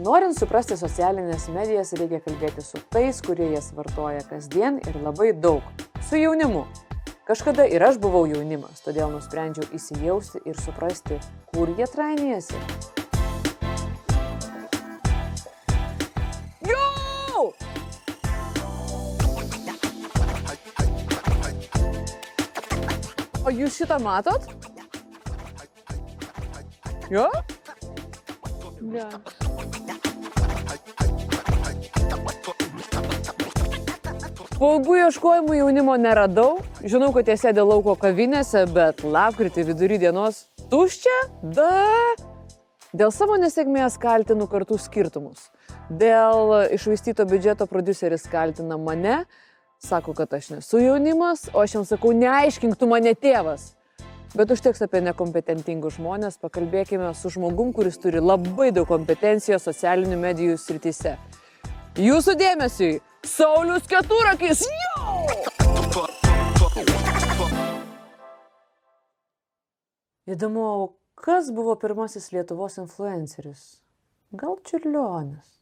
Norint suprasti socialinės medijas, reikia kalbėti su tais, kurie jas vartoja kasdien ir labai daug. Su jaunimu. Kažkada ir aš buvau jaunimas, todėl nusprendžiau įsijausti ir suprasti, kur jie trainėjasi. Jo! O jūs šitą matot? Jo? Ne. Po ilgų ieškojimų jaunimo neradau. Žinau, kad jie sėdė lauko kavinėse, bet lapkritį vidury dienos tuščia? Dėl savo nesėkmės kaltinu kartų skirtumus. Dėl iššvaistyto biudžeto prodiuseris kaltina mane, sako, kad aš nesu jaunimas, o aš jam sakau, neaiškink tu mane tėvas. Bet užteks apie nekompetentingus žmonės, pakalbėkime su žmogum, kuris turi labai daug kompetencijos socialinių medijų srityse. Jūsų dėmesiui, Saulius Keturakis. Įdomu, kas buvo pirmasis Lietuvos influenceris? Gal Čiurlionis?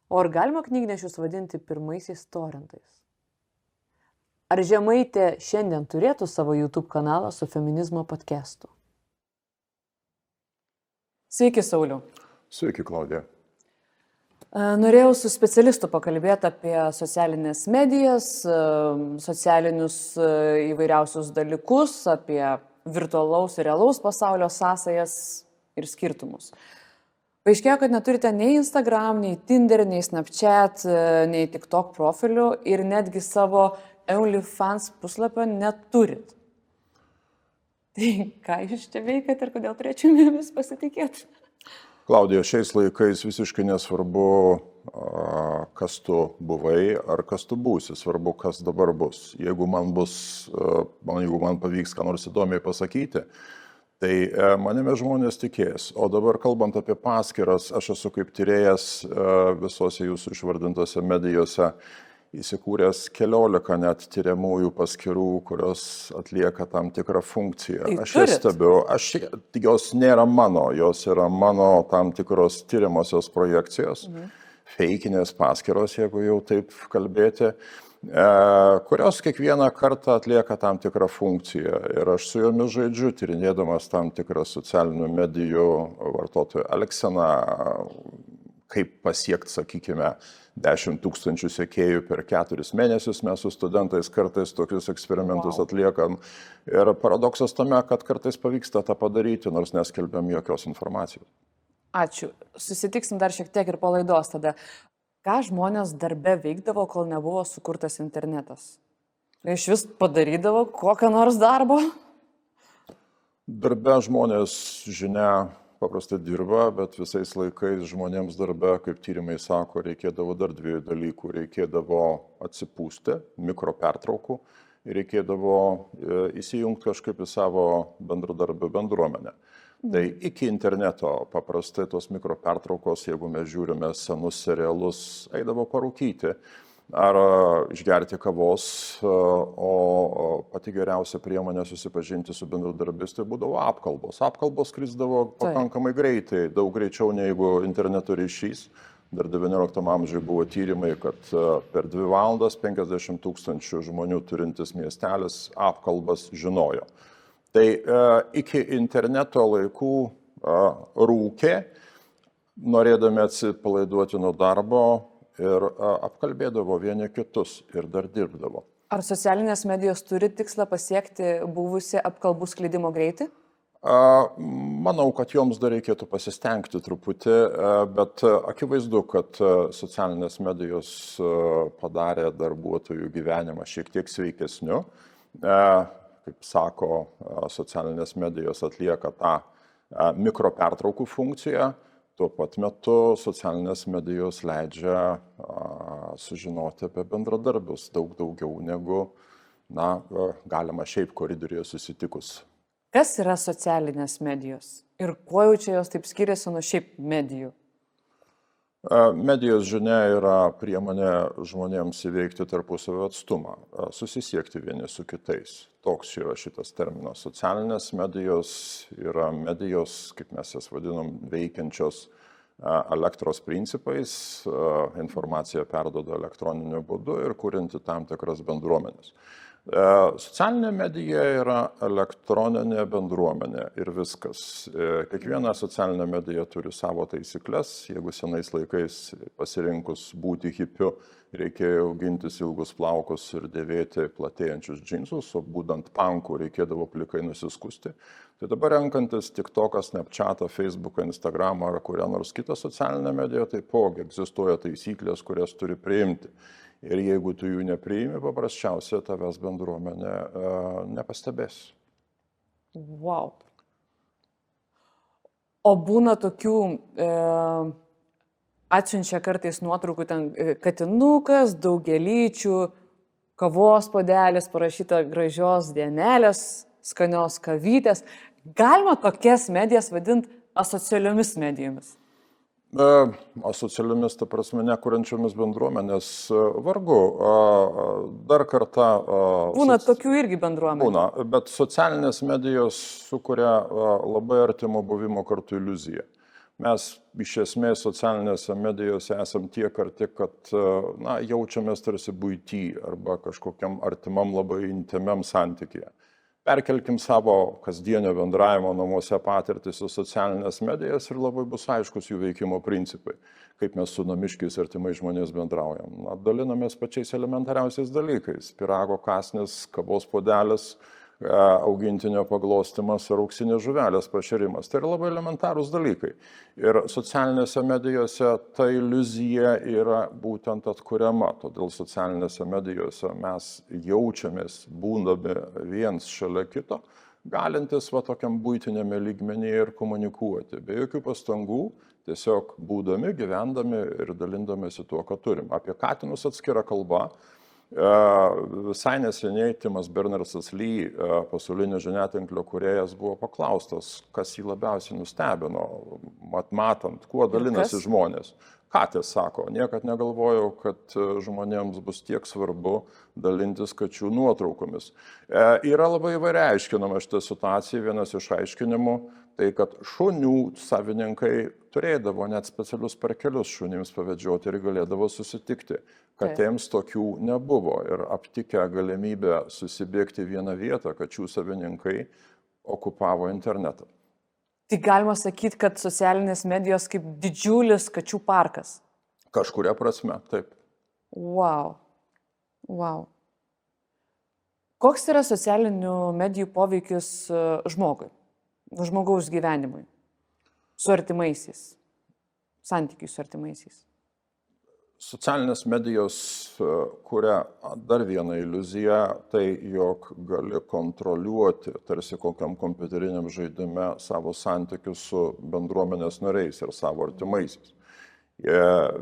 O ar galima knygnešius vadinti pirmaisiais torentais? Ar Žemaitė šiandien turėtų savo YouTube kanalą su feminizmo podcastu? Sveiki, Sauliau. Sveiki, Klaudija. Norėjau su specialistu pakalbėti apie socialinės medijas, socialinius įvairiausius dalykus, apie virtualaus ir realaus pasaulio sąsajas ir skirtumus. Paaiškėjo, kad neturite nei Instagram, nei Tinder, nei Snapchat, nei TikTok profilių ir netgi savo OnlyFans puslapio neturit. Tai ką jūs čia veikat ir kodėl turėčiau jumis pasitikėti? Klaudija, šiais laikais visiškai nesvarbu, kas tu buvai ar kas tu būsi, svarbu, kas dabar bus. Jeigu man pavyks ką nors įdomiai pasakyti, tai manimi žmonės tikės. O dabar kalbant apie paskyras, aš esu kaip tyrėjas visose jūsų išvardintose medijose įsikūręs 14 net tyriamųjų paskyrų, kurios atlieka tam tikrą funkciją. Aš jas stebiu, jos nėra mano, jos yra mano tam tikros tyriamosios projekcijos, feikinės paskyros, jeigu jau taip kalbėti, kurios kiekvieną kartą atlieka tam tikrą funkciją. Ir aš su jomis žaidžiu, tyrinėdamas tam tikrą socialinių medijų vartotojų elgseną, kaip pasiekti, sakykime, 10 000 sekėjų per 4 mėnesius. Mes su studentais kartais tokius eksperimentus atliekam. Ir paradoksas tame, kad kartais pavyksta tą padaryti, nors neskelbiam jokios informacijos. Ačiū. Susitiksim dar šiek tiek ir po laidos tada. Ką žmonės darbe veikdavo, kol nebuvo sukurtas internetas? Iš vis padarydavo kokią nors darbą? Darbe žmonės, žinia, paprastai dirba, bet visais laikais žmonėms darbe, kaip tyrimai sako, reikėdavo dar 2 dalykų. Reikėdavo atsipūsti, mikropertraukų, ir reikėdavo įsijungti kažkaip į savo bendradarbių bendruomenę. Tai iki interneto paprastai tos mikropertraukos, jeigu mes žiūrime senus serialus, eidavo parūkyti ar išgerti kavos, o pati geriausia priemonė susipažinti su bendradarbiais tai būdavo apkalbos. Apkalbos skrisdavo pakankamai greitai, daug greičiau negu interneto ryšys. Dar 19 amžiuje buvo tyrimai, kad per 2 valandas 50 000 žmonių turintis miestelis apkalbas žinojo. Tai iki interneto laikų rūkė, norėdami atsipalaiduoti nuo darbo, ir apkalbėdavo vieni kitus ir dar dirbdavo. Ar socialinės medijos turi tikslą pasiekti buvusi apkalbų sklidimo greitį? Manau, kad joms dar reikėtų pasistengti truputį, bet akivaizdu, kad socialinės medijos padarė darbuotojų gyvenimą šiek tiek sveikesniu. Kaip sako, socialinės medijos atlieka tą mikropertraukų funkciją. Tuo pat metu socialinės medijos leidžia sužinoti apie bendradarbius daug daugiau negu galima šiaip koridoriuje susitikus. Kas yra socialinės medijos ir kuo jau čia jos taip skiriasi nuo šiaip medijų? Medijos, žinia, yra priemonė žmonėms įveikti tarpusavio atstumą, susisiekti vieni su kitais. Toks yra šitas terminas. Socialinės medijos yra medijos, kaip mes jas vadinam, veikiančios elektros principais, informaciją perduoda elektroniniu būdu ir kurianti tam tikras bendruomenės. Socialinė medija yra elektroninė bendruomenė ir viskas. Kiekviena socialinė medija turi savo taisyklės. Jeigu senais laikais pasirinkus būti hipiu, reikėjo augintis ilgus plaukus ir dėvėti platėjančius džinsus, o būdant pankų reikėdavo plikai nusiskusti. Tai dabar renkantis TikToką, Snapchatą, Facebooką, Instagramą ar kurią nors kitą socialinę mediją, taipogi egzistuoja taisyklės, kurias turi priimti. Ir jeigu tu jų nepriimi, paprasčiausiai tavęs bendruomenė nepastebės. Wow. O būna tokių, atsiunčia kartais nuotraukų, ten katinukas, daugelyčių, kavos puodelis, parašyta gražios dienelės, skanios kavytės. Galima tokias medijas vadinti asocialiomis medijomis? Asocialiomis, ta prasme, nekuriančiomis bendruomenės vargu. Dar kartą... Būna tokių irgi bendruomenių. Būna, bet socialinės medijos sukuria labai artimo buvimo kartu iliuziją. Mes iš esmės socialinėse medijose esam tiek arti, kad jaučiamės tarsi buity arba kažkokiam artimam labai intimiam santykyje. Perkelkim savo kasdienio bendravimo namuose patirtis į socialinės medijas ir labai bus aiškus jų veikimo principai, kaip mes su namiškiais artimais žmonės bendraujam. Dalinamės pačiais elementariausiais dalykais - pyrago kąsnis, kavos puodelis, augintinio paglostimas ar auksinės žuvelės pašėrimas. Tai yra labai elementarūs dalykai. Ir socialinėse medijose ta iliuzija yra būtent atkuriama. Todėl socialinėse medijose mes jaučiamės būdami viens šalia kito, galintis tokiam buitinėme lygmenyje ir komunikuoti. Be jokių pastangų, tiesiog būdami, gyvendami ir dalindamėsi tuo, ką turim. Apie katinus atskira kalba. Visai neseniai Timas Berners-Lee, pasaulinio žiniatinklio kūrėjas, buvo paklaustas, kas jį labiausiai nustebino, matant, kuo dalinasi žmonės. Katės sako, niekad negalvojau, kad žmonėms bus tiek svarbu dalintis kačių nuotraukomis. Yra labai įvairiai aiškinama šitą situaciją. Vienas iš aiškinimų tai, kad šunių savininkai turėdavo net specialius parkelius šunims pavedžioti ir galėdavo susitikti. Katėms tokių nebuvo ir aptikę galimybę susibėgti vieną vietą, kačių savininkai okupavo internetą. Tai galima sakyti, kad socialinės medijos kaip didžiulis kačių parkas. Kažkuria prasme, taip. Wow. Wow. Koks yra socialinių medijų poveikis žmogui, žmogaus gyvenimui, su artimaisiais, santykiai su artimaisiais? Socialinės medijos kuria dar vieną iliuziją, tai jog gali kontroliuoti, tarsi kokiam kompiuteriniam žaidime, savo santykius su bendruomenės nariais ir savo artimaisiais.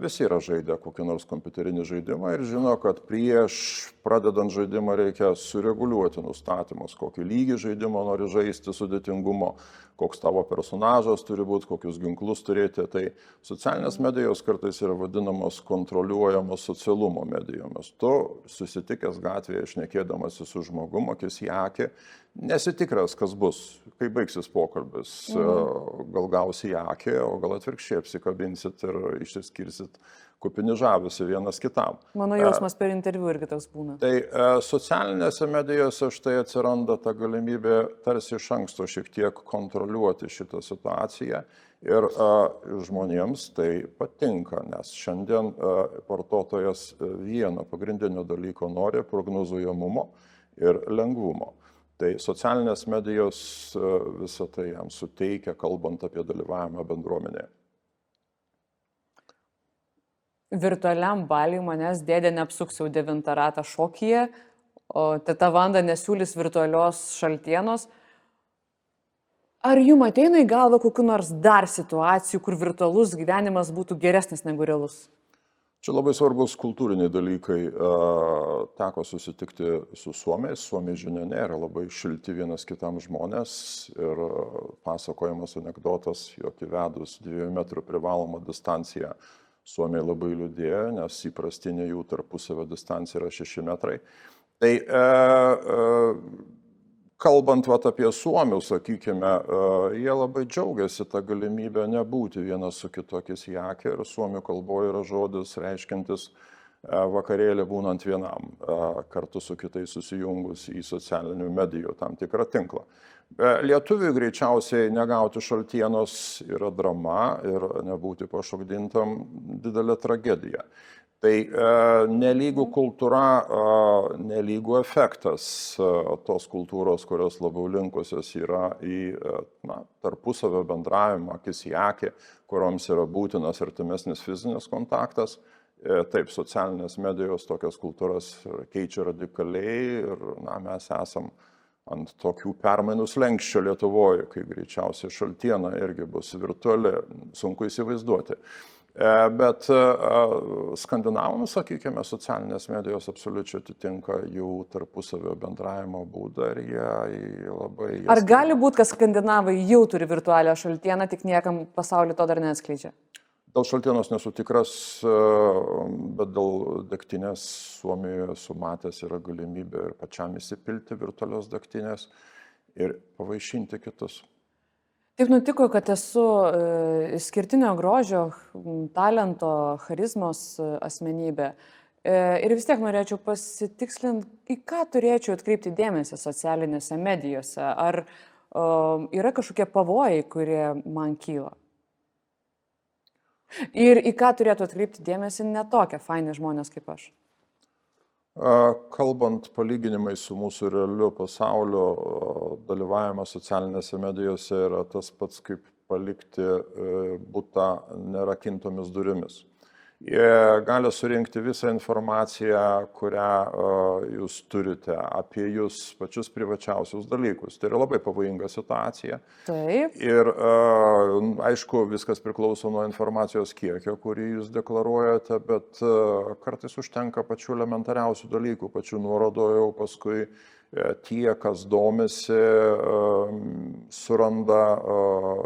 Visi yra žaidę kokį nors kompiuterinį žaidimą ir žino, kad prieš pradedant žaidimą reikia sureguliuoti nustatymus, kokį lygį žaidimo nori žaisti, sudėtingumo, koks tavo personažas turi būti, kokius ginklus turėti. Tai socialinės medijos kartais yra vadinamos kontroliuojamos socialumo medijomis. Tu susitikęs gatvėje, šnekėdamasi su žmogum, akis į akį, nesitikras, kas bus, kai baigsis pokalbis. Gal gausi į akį, o gal atvirkščiai apsikabinsit ir išsiskirsit kupini žavisi vienas kitam. Mano jausmas per interviu irgi toks būna. Tai socialinėse medijose štai atsiranda ta galimybė tarsi iš anksto šiek tiek kontroliuoti šitą situaciją ir žmonėms tai patinka, nes šiandien vartotojas vieno pagrindinio dalyko nori - prognozuojamumo ir lengvumo. Tai socialinės medijos visą tai jam suteikia, kalbant apie dalyvavimą bendruomenėje. Virtualiam baliui manęs dėdė neapsuks jau 9 ratą šokyje, o teta Vanda nesiūlys virtualios šaltienos. Ar jums ateina į galvą kokių nors dar situacijų, kur virtualus gyvenimas būtų geresnis negu realus? Čia labai svarbus kultūriniai dalykai. Teko susitikti su suomiais. Suomiai, žinia, nėra labai šilti vienas kitam žmonės. Ir pasakojamas anekdotas, jog įvedus 2 metrų privalomą distanciją, suomiai labai liūdėjo, nes įprastinė jų tarpusavio distancija yra 6 metrai. Tai kalbant vat, apie suomių, sakykime, jie labai džiaugiasi tą galimybę nebūti vienas su kitokiais į akį ir suomių kalboje yra žodis reiškintis vakarėlį būnant vienam, kartu su kitais susijungus į socialinių medijų tam tikrą tinklą. Lietuviui greičiausiai negauti šaltienos yra drama ir nebūti pašokdintam didelė tragedija. Tai nelygų kultūra, nelygų efektas tos kultūros, kurios labiau linkusios yra į tarpusavio bendravimą, akis į akį, kurioms yra būtinas artimesnis fizinis kontaktas. Taip, socialinės medijos tokias kultūras keičia radikaliai ir mes esam ant tokių permainų slenksčio Lietuvoje, kai greičiausiai šaltiena irgi bus virtuali, sunku įsivaizduoti. Bet skandinavams, sakykime, socialinės medijos absoliučiai atitinka jų tarpusavio bendravimo būdą ir jie labai... Ar gali būti, kad skandinavai jau turi virtualią šaltieną, tik niekam pasaulyje to dar neatskleidžia? Dėl šaltienos nesu tikras, bet dėl degtinės Suomijoje esu matęs yra galimybė ir pačiam įsipilti virtualios degtinės ir pavaišinti kitus. Taip nutiko, kad esu išskirtinio grožio, talento, charizmos asmenybė. Ir vis tiek norėčiau pasitikslinti, į ką turėčiau atkreipti dėmesį socialinėse medijose. Ar yra kažkokie pavojai, kurie man kyla? Ir į ką turėtų atkreipti dėmesį netokie faini žmonės kaip aš? Kalbant palyginimai su mūsų realiu pasauliu, dalyvavimas socialinėse medijose yra tas pats, kaip palikti butą nerakintomis durimis. Jie gali surinkti visą informaciją, kurią jūs turite apie jūs pačius privačiausius dalykus. Tai yra labai pavojinga situacija. Taip. Ir aišku, viskas priklauso nuo informacijos kiekio, kurį jūs deklaruojate, bet kartais užtenka pačių elementariausių dalykų, pačių nuorodų, jau paskui tie, kas domisi, suranda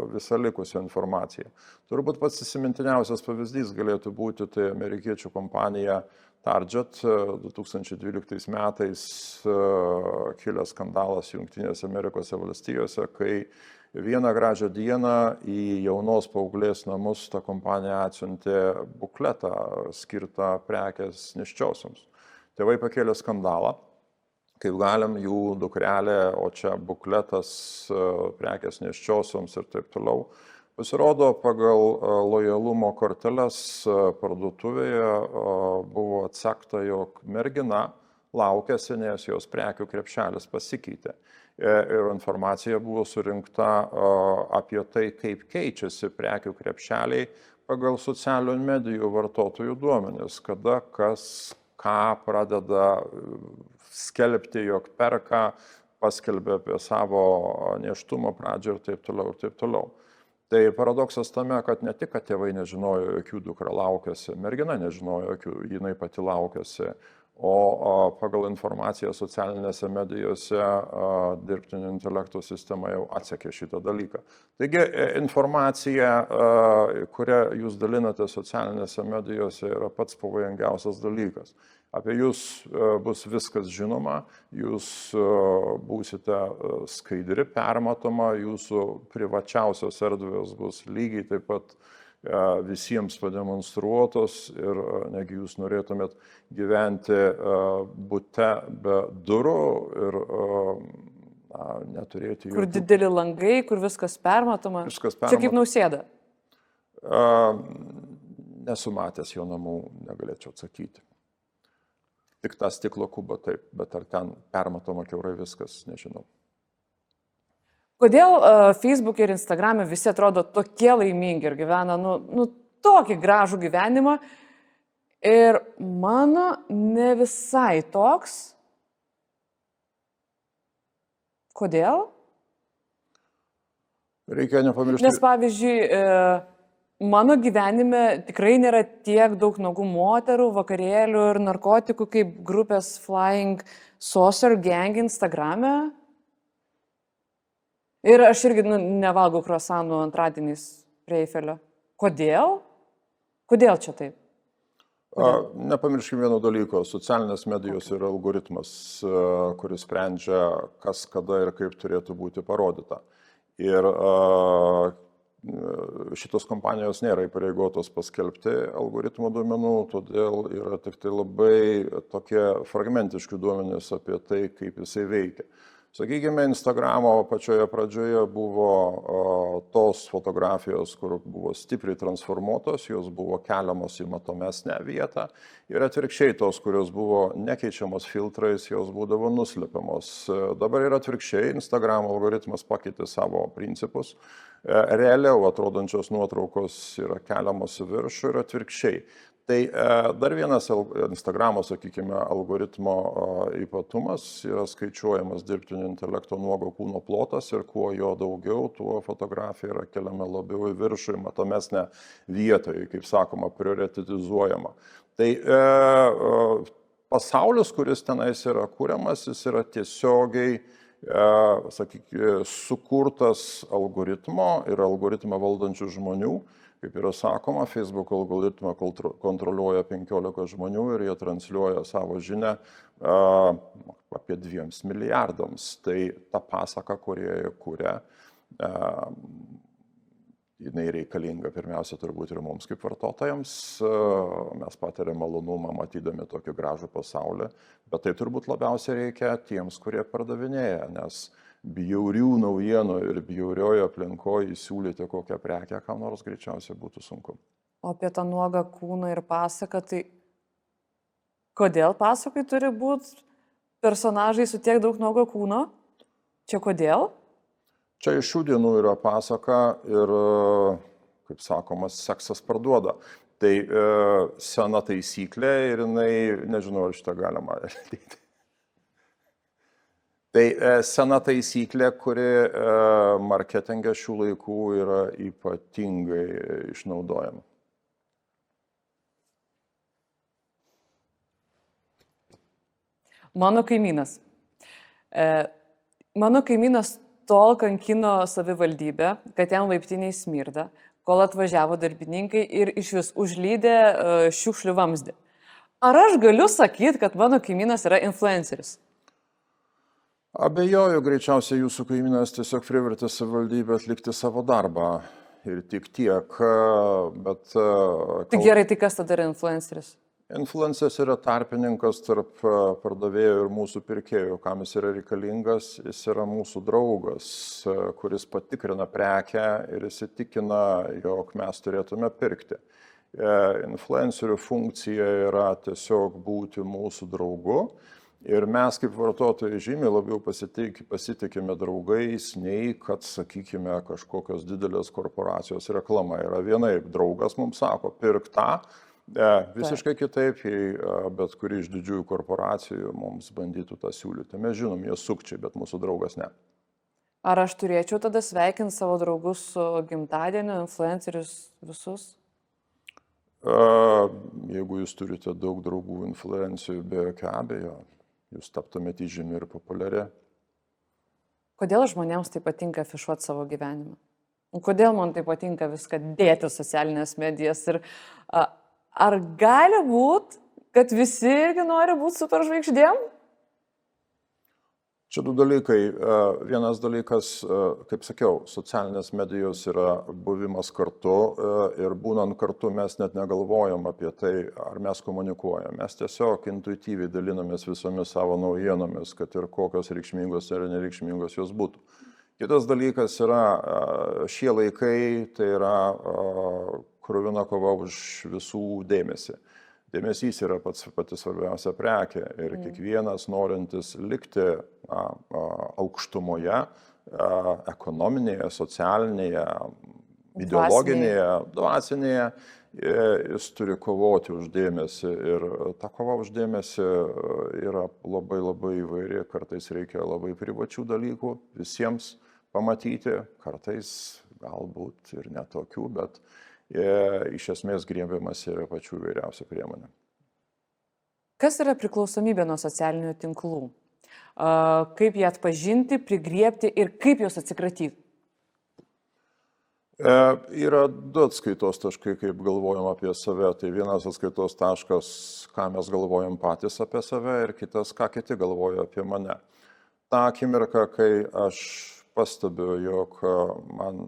visą likusią informaciją. Turbūt pats įsimintiniausias pavyzdys galėtų būti tai amerikiečių kompanija Target 2012 metais kilęs skandalas Jungtinėse Amerikos valstijose, kai vieną gražią dieną į jaunos paauglės namus ta kompanija atsiuntė bukletą skirtą prekės nėščiosioms. Tėvai pakėlė skandalą, kaip galim jų dukrelė, o čia bukletas prekės nėščiosioms ir taip toliau. Pasirodo, pagal lojalumo korteles parduotuvėje buvo atsekta, jog mergina laukėsi, nes jos prekių krepšelis pasikeitė. Ir informacija buvo surinkta apie tai, kaip keičiasi prekių krepšeliai pagal socialinių medijų vartotojų duomenis, kada kas ką pradeda skelbti, jog perka, paskelbė apie savo nėštumo pradžią ir taip toliau, ir taip toliau. Tai paradoksas tame, kad ne tik, kad tėvai nežinojo, jokių dukra laukėsi, mergina nežinojo, jokių jinai pati laukėsi, o pagal informaciją socialinėse medijose dirbtinio intelekto sistema jau atsekė šitą dalyką. Taigi informacija, kurią jūs dalinate socialinėse medijose, yra pats pavojingiausias dalykas. Apie jūs bus viskas žinoma, jūs būsite skaidri, permatoma, jūsų privačiausios erdvės bus lygiai taip pat visiems pademonstruotos ir negi jūs norėtumėt gyventi bute be durų ir neturėti Kur dideli langai, kur viskas permatoma. Viskas Čia kaip Nausėda. Nesu matęs jo namų, negalėčiau atsakyti. Tik tą stiklo kubą taip, bet ar ten permatoma kiaurai viskas, nežinau. Kodėl Facebook'e ir Instagram'e visi atrodo tokie laimingi ir gyvena, tokį gražų gyvenimą ir mano ne visai toks. Kodėl? Reikia nepamiršti. Nes pavyzdžiui, mano gyvenime tikrai nėra tiek daug nuogų moterų, vakarėlių ir narkotikų kaip grupės Flying Saucer Gang Instagram'e. Ir aš irgi nevalgau kruasanų antradieniais prie Eifelio. Kodėl? Kodėl čia taip? Nepamirškime vieno dalyko. Socialinės medijos yra algoritmas, kuris sprendžia, kas, kada ir kaip turėtų būti parodyta. Ir šitos kompanijos nėra įpareigotos paskelbti algoritmo duomenų, todėl yra tik tai labai tokie fragmentiški duomenys apie tai, kaip jisai veikia. Sakykime, Instagramo pačioje pradžioje buvo tos fotografijos, kur buvo stipriai transformuotos, jos buvo keliamos į matomesnę vietą ir atvirkščiai tos, kurios buvo nekeičiamos filtrais, jos būdavo nuslepiamos. Dabar yra atvirkščiai, Instagramo algoritmas pakeitė savo principus, realiau atrodančios nuotraukos yra keliamos į viršų ir atvirkščiai. Tai dar vienas Instagramo, sakykime, algoritmo ypatumas yra skaičiuojamas dirbtinio intelekto nuogo kūno plotas ir kuo jo daugiau, tuo fotografija yra keliama labiau į viršų, į matomesnę vietą, kaip sakoma, prioritetizuojama. Tai pasaulis, kuris tenais yra kuriamas, jis yra tiesiogiai sakykime, sukurtas algoritmo ir algoritmą valdančių žmonių. Kaip yra sakoma, Facebook algoritmą kontroliuoja 15 žmonių ir jie transliuoja savo žinią apie 2 milijardams. Tai ta pasaka, kurią jie kuria, jinai reikalinga pirmiausia turbūt ir mums kaip vartotojams. Mes patiriame malonumą matydami tokį gražų pasaulį, bet tai turbūt labiausiai reikia tiems, kurie pardavinėja, nes bjaurių naujienų ir bjaurioje aplinkoje įsiūlyti kokią prekę, kam nors greičiausiai būtų sunku. O apie tą nuogą kūną ir pasaką, tai kodėl pasakai turi būti personažai su tiek daug nuogo kūno? Čia kodėl? Čia iš šių dienų yra pasaka ir, kaip sakoma, seksas parduoda. Tai sena taisyklė ir jinai, nežinau, ar šitą galima daryti. Tai sena taisyklė, kuri marketinge šių laikų yra ypatingai išnaudojama. Mano kaimynas. Mano kaimynas tol kankino savivaldybę, kad jam laiptiniai smirda, kol atvažiavo darbininkai ir iš vis užlydė šiukšlių vamzdį. Ar aš galiu sakyti, kad mano kaimynas yra influenceris? Abejoju, greičiausiai jūsų kaimynas tiesiog privertė savivaldybę atlikti savo darbą ir tik tiek, bet... Tik gerai, tai kas tada yra influenceris? Influenceris yra tarpininkas tarp pardavėjų ir mūsų pirkėjų. Kam jis yra reikalingas? Jis yra mūsų draugas, kuris patikrina prekę ir įsitikina, jog mes turėtume pirkti. Influencerių funkcija yra tiesiog būti mūsų draugu. Ir mes kaip vartotojai žymiai labiau pasitikime draugais, nei kad, sakykime, kažkokios didelės korporacijos reklama. Yra vienaip, draugas mums sako, pirk tą, visiškai kitaip, jei bet kuri iš didžiųjų korporacijų mums bandytų tą siūlyti. Mes žinom, jie sukčiai, bet mūsų draugas ne. Ar aš turėčiau tada sveikinti savo draugus su gimtadieniu, influencerius visus? Jeigu jūs turite daug draugų influencijų, be jokio abejo, jūs taptumėte įžymi ir populiari. Kodėl žmonėms tai patinka afišuoti savo gyvenimą? Kodėl man tai patinka viską dėti socialinės medijas? Ir ar gali būt, kad visi irgi nori būti superžvaigždėm? Čia du dalykai. Vienas dalykas, kaip sakiau, socialinės medijos yra buvimas kartu ir būnant kartu mes net negalvojam apie tai, ar mes komunikuojam. Mes tiesiog intuityviai dalinamės visomis savo naujienomis, kad ir kokios reikšmingos ir nereikšmingos jos būtų. Kitas dalykas yra šie laikai, tai yra kruvina kova už visų dėmesį. Dėmesys yra pati svarbiausia prekė ir kiekvienas norintis likti aukštumoje, ekonominėje, socialinėje, ideologinėje, dvasinėje, jis turi kovoti už dėmesį ir ta kova už dėmesį yra labai labai įvairi, kartais reikia labai privačių dalykų visiems pamatyti, kartais galbūt ir netokių, bet iš esmės griebiamas yra pačių įvairiausių priemonių. Kas yra priklausomybė nuo socialinių tinklų? Kaip ją atpažinti, prigriebti ir kaip jos atsikratyti? Yra du atskaitos taškai, kaip galvojam apie save. Tai vienas atskaitos taškas, ką mes galvojam patys apie save, ir kitas, ką kiti galvoja apie mane. Ta akimirka, kai aš pastebiu, jog man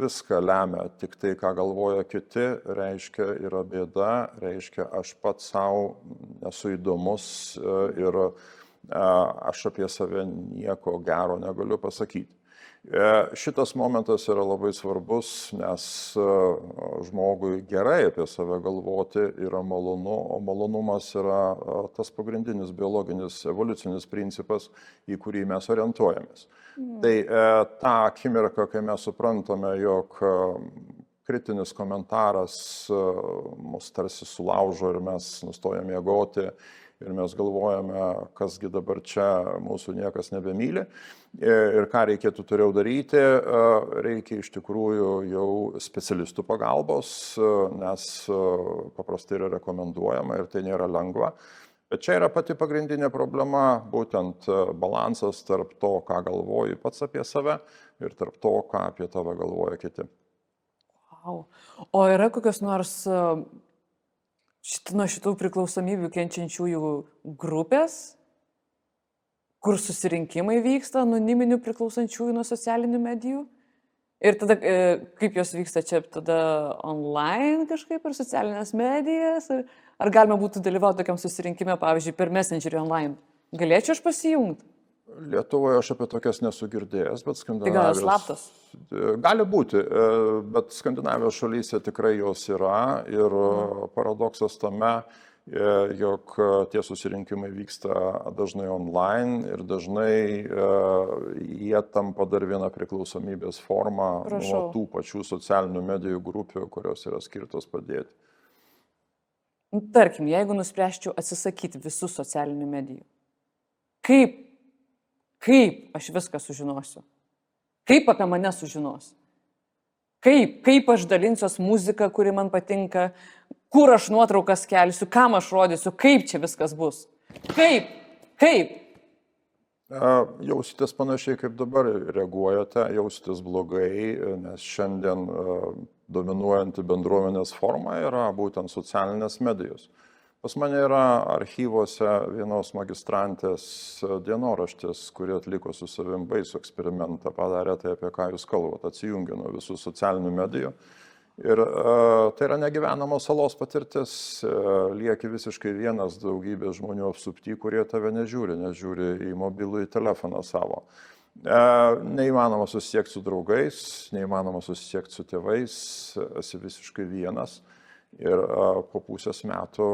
viską lemia tik tai, ką galvoja kiti, reiškia, yra bėda, reiškia, aš pats savo nesu įdomus ir aš apie save nieko gero negaliu pasakyti. Šitas momentas yra labai svarbus, nes žmogui gerai apie save galvoti yra malonu, o malonumas yra tas pagrindinis biologinis evoliucinis principas, į kurį mes orientuojamės. Tai tą akimirką, kai mes suprantame, jog kritinis komentaras mus tarsi sulaužo ir mes nustojame miegoti, ir mes galvojame, kasgi dabar čia mūsų niekas nebemyli ir ką reikėtų toliau daryti, reikia iš tikrųjų jau specialistų pagalbos, nes paprastai yra rekomenduojama ir tai nėra lengva. Bet čia yra pati pagrindinė problema, būtent balansas tarp to, ką galvoji pats apie save, ir tarp to, ką apie tave galvoja kiti. Wow. O yra kokios nors nuo šitų priklausomybių kenčiančiųjų grupės, kur susirinkimai vyksta anoniminių priklausančiųjų nuo socialinių medijų? Ir tada, kaip jos vyksta čia, tada online kažkaip per socialinės medijas? Ar galima būtų dalyvauti tokiam susirinkime, pavyzdžiui, per Messengerį online? Galėčiau aš pasijungti? Lietuvoje aš apie tokias nesu girdėjęs, bet Skandinavijos... Tai gal slaptas? Gali būti, bet Skandinavijos šalyse tikrai jos yra ir paradoksas tame, jog tie susirinkimai vyksta dažnai online ir dažnai jie tampa dar vieną priklausomybės formą nuo tų pačių socialinių medijų grupių, kurios yra skirtos padėti. Tarkim, jeigu nuspręsčiau atsisakyti visų socialinių medijų, kaip aš viską sužinosiu? Kaip apie mane sužinos? Kaip aš dalinsiuos muziką, kuri man patinka, kur aš nuotraukas kelsiu, kam aš rodysiu, kaip čia viskas bus? Kaip? Jausitės panašiai, kaip dabar reaguojate, jausitės blogai, nes šiandien dominuojanti bendruomenės forma yra būtent socialinės medijos. Pas mane yra archyvose vienos magistrantės dienoraštis, kuri atliko su savim baisų eksperimentą, padarė tai, apie ką jūs kalbate, atsijungė nuo visų socialinių medijų. Ir tai yra negyvenamos salos patirtis, lieki visiškai vienas, daugybė žmonių apsupty, kurie tave nežiūri, nes žiūri į mobilų į telefoną savo. Neįmanoma susisiekti su draugais, neįmanoma susisiekti su tėvais, esi visiškai vienas. Ir po pusės metų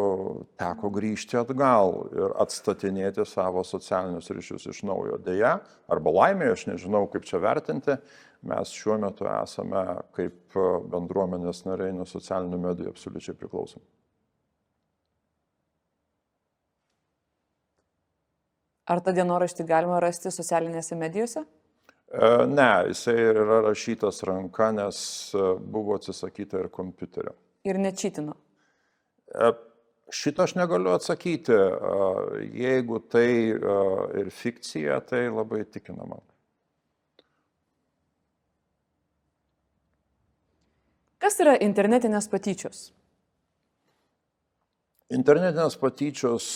teko grįžti atgal ir atstatinėti savo socialinius ryšius iš naujo. Deja, arba laimė, aš nežinau, kaip čia vertinti, mes šiuo metu esame kaip bendruomenės nariai nuo socialinių medijų absoliučiai priklausomi. Ar tą dienoraštį galima rasti socialinėse medijose? Ne, jisai yra rašytas ranka, nes buvo atsisakyta ir kompiuterio. Ir nečytino? Šitą aš negaliu atsakyti. Jeigu tai ir fikcija, tai labai tikinama. Kas yra internetinės patyčios? Internetinės patyčios,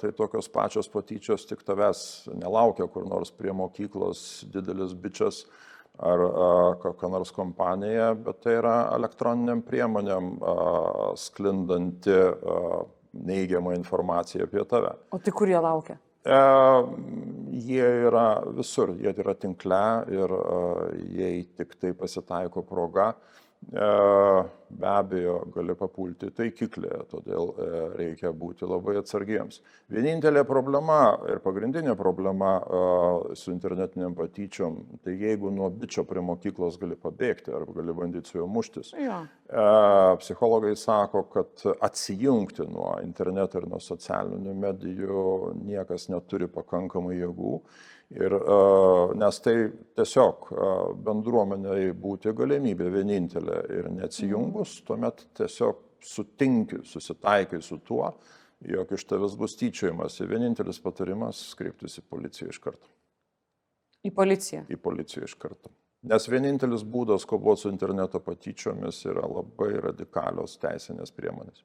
tai tokios pačios patyčios, tik tavęs nelaukia kur nors prie mokyklos didelis bičias ar kokia nors kompanija, bet tai yra elektroniniam priemonėm sklindanti neigiamą informaciją apie tave. O tai kur jie laukia? Jie yra visur, jie yra tinkle ir jei tik tai pasitaiko proga, be abejo gali papulti taikiklėje, todėl reikia būti labai atsargiems. Vienintelė problema ir pagrindinė problema su internetiniam patyčiom, tai jeigu nuo bičio prie mokyklos gali pabėgti arba gali bandyti su juo muštis. Ja. Psichologai sako, kad atsijungti nuo interneto ir nuo socialinių medijų niekas neturi pakankamai jėgų. Ir, nes tai tiesiog bendruomeniai būti galimybė vienintelė ir neatsijungus, tuomet tiesiog sutinki, susitaikai su tuo, jog iš tavęs bus tyčiojimas. Ir vienintelis patarimas - kreiptis į policiją iš karto. Į policiją? Į policiją iš karto. Nes vienintelis būdas kovoti su interneto patyčiomis yra labai radikalios teisinės priemonės.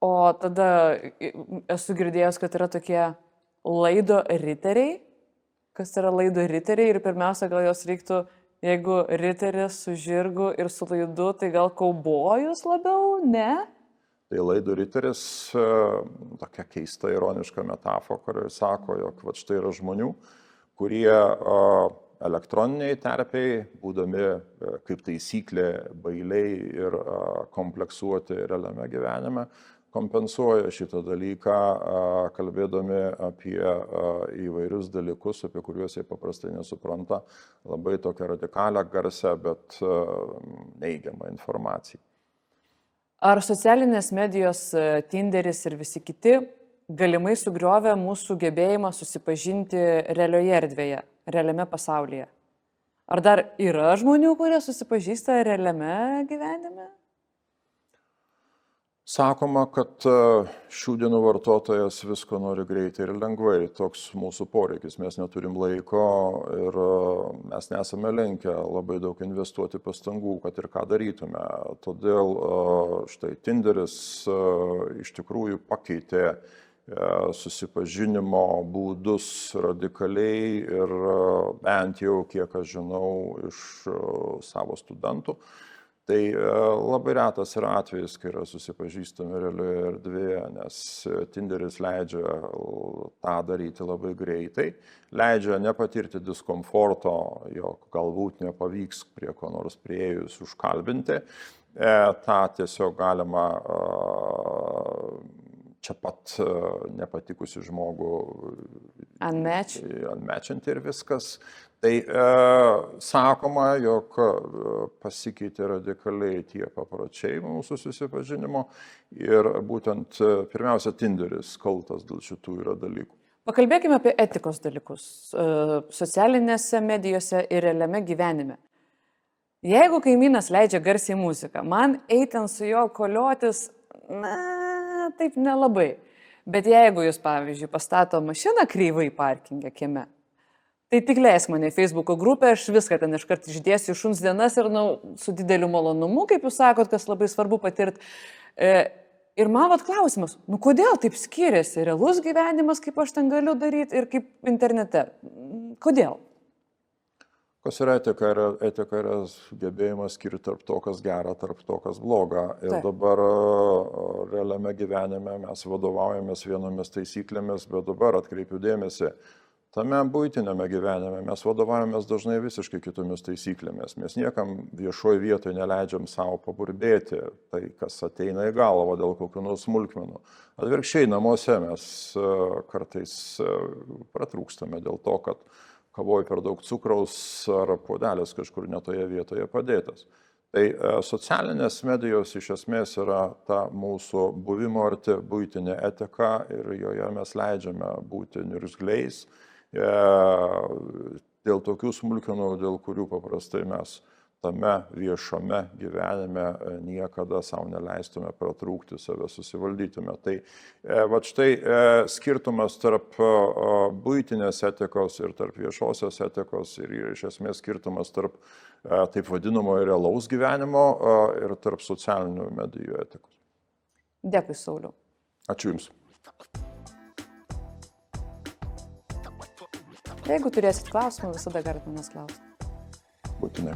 O tada esu girdėjęs, kad yra tokie laido riteriai. Kas yra laido riteriai? Ir pirmiausia, gal jos reiktų, jeigu riteris su žirgu ir su laidu, tai gal kaubojus labiau, ne? Tai laido riteris, tokia keista, ironiška metafora, kurioje sako, jog va štai yra žmonių, kurie elektroniniai terpiai, būdami kaip taisyklė bailiai ir kompleksuoti realiame gyvenime, kompensuoja šitą dalyką, kalbėdami apie įvairius dalykus, apie kuriuos jie paprastai nesupranta, labai tokią radikalią, garsę, bet neigiamą informaciją. Ar socialinės medijos, Tinderis ir visi kiti galimai sugriovė mūsų gebėjimą susipažinti realioje erdvėje, realiame pasaulyje? Ar dar yra žmonių, kurie susipažįsta realiame gyvenime? Sakoma, kad šių dienų vartotojas visko nori greitai ir lengvai. Toks mūsų poreikis. Mes neturim laiko ir mes nesame linkę labai daug investuoti pastangų, kad ir ką darytume. Todėl štai Tinderis iš tikrųjų pakeitė susipažinimo būdus radikaliai ir bent jau, kiek aš žinau, iš savo studentų. Tai labai retas yra atvejis, kai yra susipažįstami realioje erdvėje, nes Tinderis leidžia tą daryti labai greitai, leidžia nepatirti diskomforto, jog galbūt nepavyks prie ko nors priėjus užkalbinti. Ta tiesiog galima čia pat nepatikusi žmogų unmatchinti ir viskas. Tai sakoma, jog pasikeitė radikaliai tie papročiai mūsų susipažinimo ir būtent pirmiausia Tinderis kaltas dėl šitų yra dalykų. Pakalbėkime apie etikos dalykus socialinėse medijose ir realiame gyvenime. Jeigu kaimynas leidžia garsiai muziką, man eitent su jo koliotis, taip nelabai. Bet jeigu jūs, pavyzdžiui, pastato mašiną kreivai parkinge kieme, tai tik leisk mane į Facebook'o grupę, aš viską ten iškart išdėsiu šuns dienas ir su dideliu malonumu, kaip jūs sakot, kas labai svarbu patirti. Ir man vat klausimas, kodėl taip skiriasi realus gyvenimas, kaip aš ten galiu daryti ir kaip internete? Kodėl? Kas yra etika? Etika yra gebėjimas skirti tarp to, kas gera, tarp to, kas bloga. Ir dabar realiame gyvenime mes vadovaujamės vienomis taisyklėmis, bet dabar atkreipiu dėmesį, tame buitinėme gyvenime mes vadovaujamės dažnai visiškai kitomis taisyklėmis. Mes niekam viešoje vietoje neleidžiam savo paburbėti tai, kas ateina į galvą dėl kokių nors smulkmenų. Atvirkščiai, namuose mes kartais pratrūkstame dėl to, kad kavoje per daug cukraus ar puodelis kažkur netoje vietoje padėtas. Tai socialinės medijos iš esmės yra ta mūsų buvimo arti buitinė etika ir joje mes leidžiame būti niurzgliais dėl tokių smulkmenų, dėl kurių paprastai mes tame viešame gyvenime niekada savo neleistume pratrūkti, save susivaldytume. Tai va štai skirtumas tarp buitinės etikos ir tarp viešosios etikos ir iš esmės skirtumas tarp taip vadinamojo realaus gyvenimo ir tarp socialinių medijų etikos. Dėkui, Sauliau. Ačiū Jums. Jeigu turėsit klausimų, visada galite manęs klausti. Būtinai.